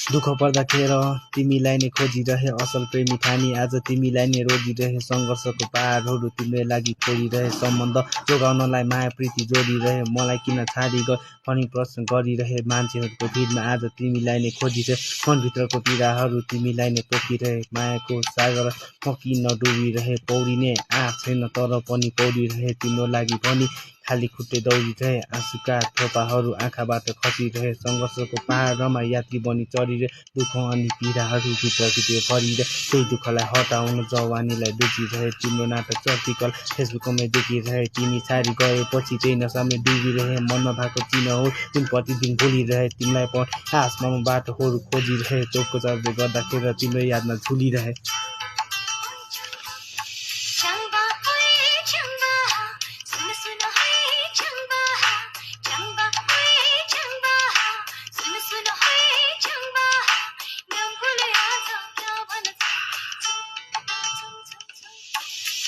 दुःख पर्दाखेरि तिमीलाई नै खोजिरहे असल प्रेमी ठानी आज तिमीलाई नै रोजिरहे सङ्घर्षको पहाडहरू तिम्रो लागि छोडिरहे सम्बन्ध जोगाउनलाई माया प्रीति जोडिरहे मलाई किन छाडी भनी प्रश्न गरिरहे मान्छेहरूको भिडमा आज तिमीलाई नै खोजिरहे मनभित्रको पीडाहरू तिमीलाई नै पोखिरहे मायाको सागर म किन डुबिरहे पौडिने आँख छैन तर पनि पौडिरहे तिम्रो लागि भनी खाली खुट्टे दौडिरहे आँसुका थोपाहरू आँखाबाट खसिरहे सङ्घर्षको पहाडमा यात्री बनी चढिरहे दुःख अनि पीडाहरू भित्र भरिरहे त्यही दुःखलाई हटाउन जवानीलाई बेचिरहे तिम्रो नाटक चर्चिकल फेसबुकमै देखिरहे तिमी छाडी गएपछि त्यही नसामै डुबिरहे मनमा भएको चिन्ह हो जुन प्रतिदिन भुलिरहे तिमीलाई पनि आसमा बाटोहरू खोजिरहे चोकको चर्चा गर्दाखेरि तिम्रो यादमा झुलिरहे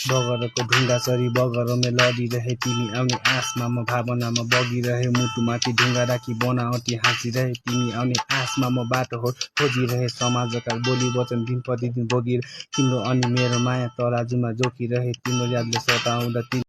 बगरको ढुङ्गा सरी बगरमै लडिरहे तिमी आउने आसमा म भावनामा बगिरहे मुटुमाथि ढुङ्गा राखी बनावटी हाँसिरहे तिमी आउने आसमा म बाटो खोजिरहे समाजका बोली वचन दिन प्रतिदिन भोगिरहे तिम्रो अनि मेरो माया तराजुमा जोखिरहे तिम्रो यादले सताउँदा